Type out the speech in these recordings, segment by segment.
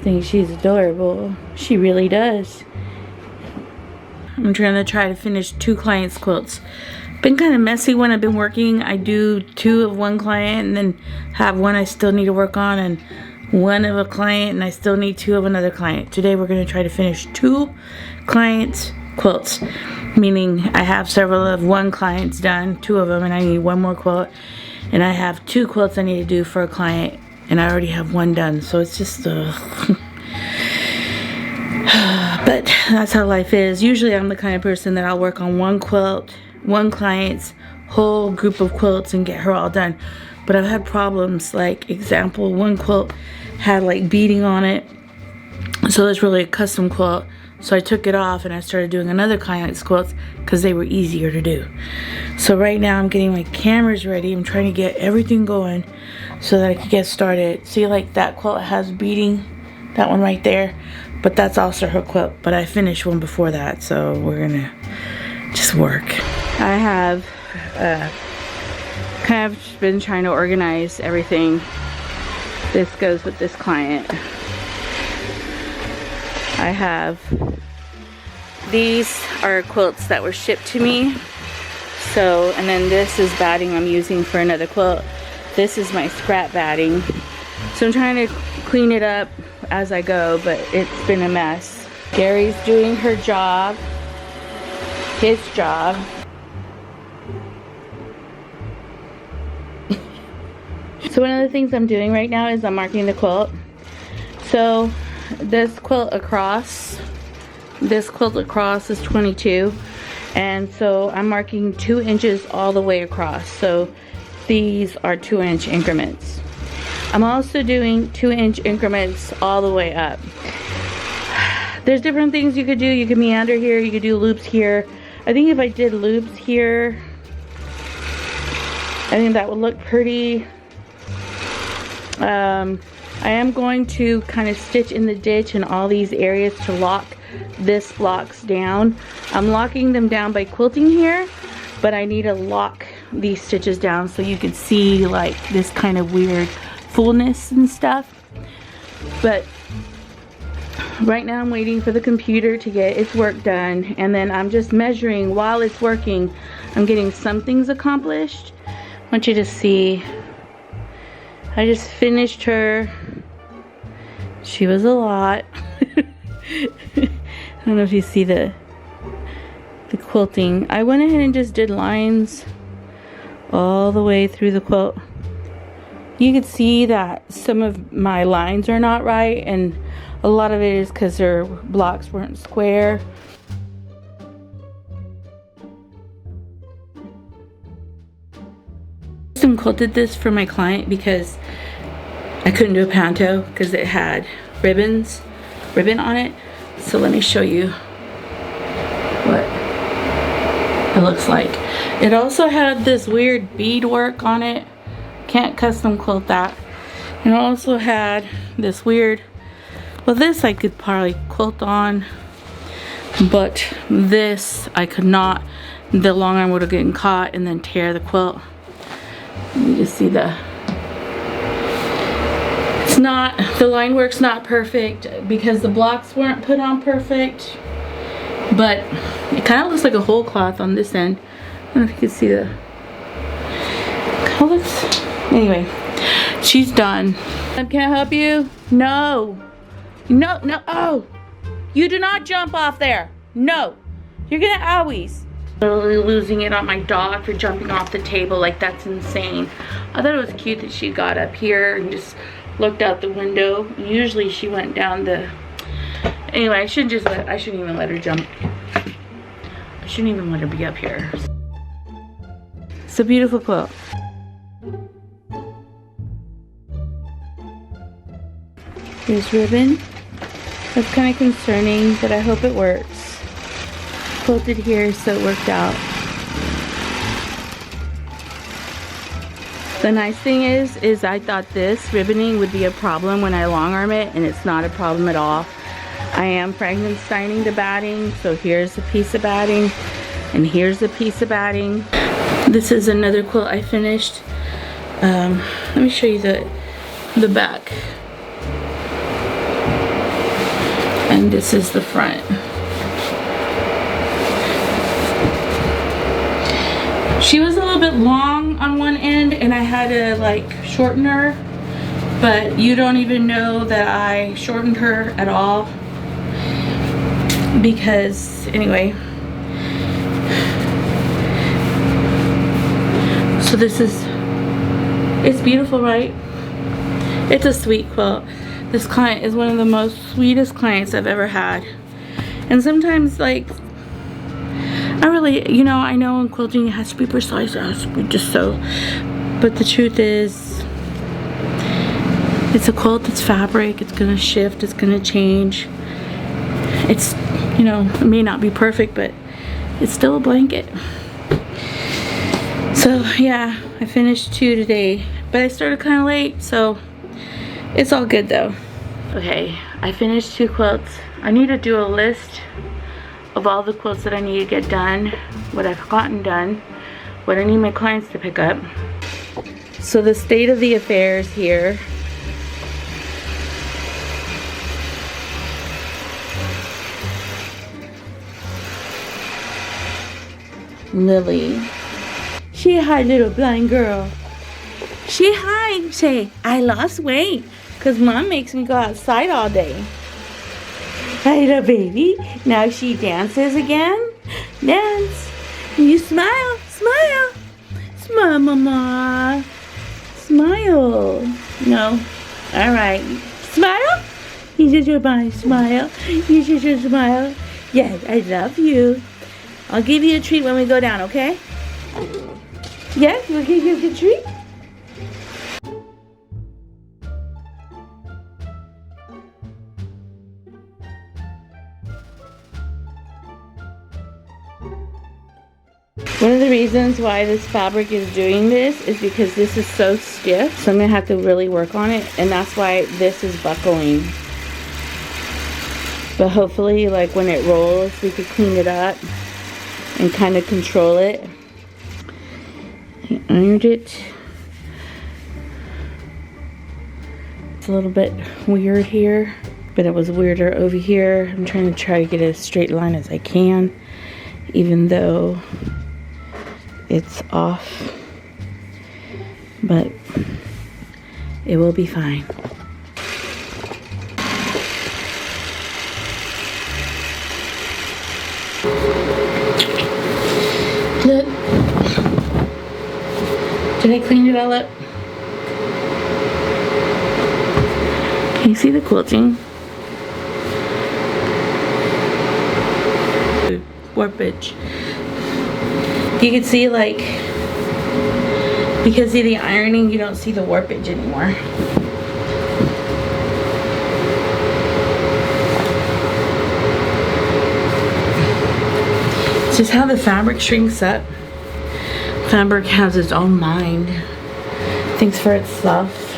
thinks she's adorable. She really does. I'm trying to finish 2 clients' quilts. Been kind of messy when I've been working. I do 2 of one client and then have one I still need to work on, and 1 of a client and I still need 2 of another client. Today we're going to try to finish 2 clients' quilts, meaning I have several of one client's done, 2 of them, and I need 1 more quilt, and I have 2 quilts I need to do for a client, and I already have 1 done. So it's just but that's how life is. Usually I'm the kind of person that I'll work on 1 quilt, 1 client's whole group of quilts and get her all done. But I've had problems, like example, 1 quilt had like beading on it, so it's really a custom quilt. So I took it off and I started doing another client's quilts because they were easier to do. So right now I'm getting my cameras ready. I'm trying to get everything going so that I can get started. See, like that quilt has beading, that one right there, but that's also her quilt. But I finished one before that, so we're gonna just work. I have kind of been trying to organize everything. This goes with this client. I have, these are quilts that were shipped to me. So, and then this is batting I'm using for another quilt. This is my scrap batting. So I'm trying to clean it up as I go, but it's been a mess. Gary's doing her job, his job. So one of the things I'm doing right now is I'm marking the quilt. So this quilt across is 22, and so I'm marking 2 inches all the way across. So these are 2-inch increments. I'm also doing 2-inch increments all the way up. There's different things you could do. You could meander here, you could do loops here. I think if I did loops here, I think that would look pretty. I am going to kind of stitch in the ditch in all these areas to lock this blocks down. I'm locking them down by quilting here, but I need to lock these stitches down so you can see like this kind of weird fullness and stuff. But right now I'm waiting for the computer to get its work done, and then I'm just measuring while it's working. I'm getting some things accomplished. I want you to see. I just finished her. She was a lot. I don't know if you see the quilting. I went ahead and just did lines all the way through the quilt. You can see that some of my lines are not right, and a lot of it is because her blocks weren't square. I quilted this for my client because I couldn't do a panto because it had ribbon on it. So let me show you what it looks like. It also had this weird bead work on it. Can't custom quilt that. And it also had this weird, well, this I could probably quilt on, but this I could not. The long arm would have gotten caught and then tear the quilt. You just see the line work's not perfect because the blocks weren't put on perfect, but it kind of looks like a whole cloth on this end. I don't know if you can see the colors. Anyway, she's done. Can I help you? No, oh, you do not jump off there. No, you're gonna owies. Totally losing it on my dog for jumping off the table. Like, that's insane. I thought it was cute that she got up here and just looked out the window. Usually she went down the, anyway, I shouldn't even let her jump. I shouldn't even let her be up here. It's a beautiful quilt. There's ribbon. That's kind of concerning, but I hope it works. Quilted here, so it worked out. The nice thing is I thought this ribboning would be a problem when I long arm it, and it's not a problem at all. I am Frankensteining the batting, so here's a piece of batting, and here's a piece of batting. This is another quilt I finished. Let me show you the back. And this is the front. She was a little bit long on one end and I had to like shorten her, but you don't even know that I shortened her at all, because anyway. So this is, it's beautiful, right? It's a sweet quilt. This client is one of the most sweetest clients I've ever had. And sometimes, like, I really, you know, I know in quilting it has to be precise, it has to be just so. But the truth is, it's a quilt, it's fabric, it's gonna shift, it's gonna change. It's, you know, it may not be perfect, but it's still a blanket. So yeah, I finished 2 today, but I started kind of late, so it's all good though. Okay, I finished 2 quilts. I need to do a list of all the quilts that I need to get done, what I've gotten done, what I need my clients to pick up. So the state of the affairs here. Lily. Say hi, little blind girl. Say hi. Say, I lost weight because mom makes me go outside all day. Hi, little baby. Now she dances again. Dance. You smile. Smile. Smile, mama. Smile. No. All right. Smile. You should smile. You should smile. Yes, I love you. I'll give you a treat when we go down, okay? Yes, we'll give you a treat. One of the reasons why this fabric is doing this is because this is so stiff, so I'm gonna have to really work on it, and that's why this is buckling. But hopefully, like when it rolls, we could clean it up and kind of control it. I ironed it. It's a little bit weird here, but it was weirder over here. I'm trying to get a straight line as I can, even though it's off, but it will be fine. Look. Did I clean it all up? Can you see the quilting? Warpage. You can see, like, because of the ironing, you don't see the warpage anymore. It's just how the fabric shrinks up. Fabric has its own mind, thinks for itself,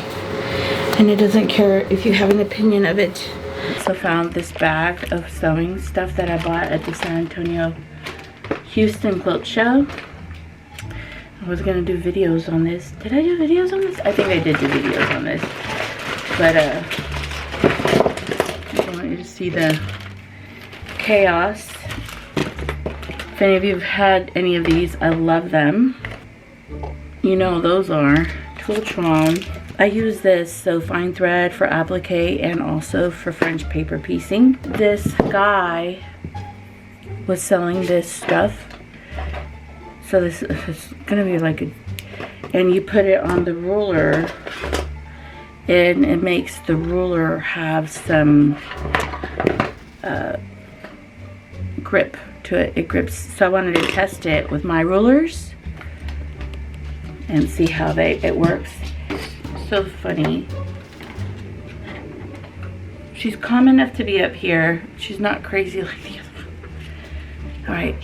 and it doesn't care if you have an opinion of it. I also found this bag of sewing stuff that I bought at the San Antonio Houston Quilt Show. I was gonna do videos on this. Did I do videos on this? I think I did do videos on this. But I want you to see the chaos. If any of you have had any of these, I love them. You know those are Quiltron. I use this, so fine thread for applique and also for French paper piecing. This guy was selling this stuff. So this is gonna be like a, and you put it on the ruler and it makes the ruler have some grip to it. It grips. So I wanted to test it with my rulers and see how it works. So funny. She's calm enough to be up here. She's not crazy like the other one. All right.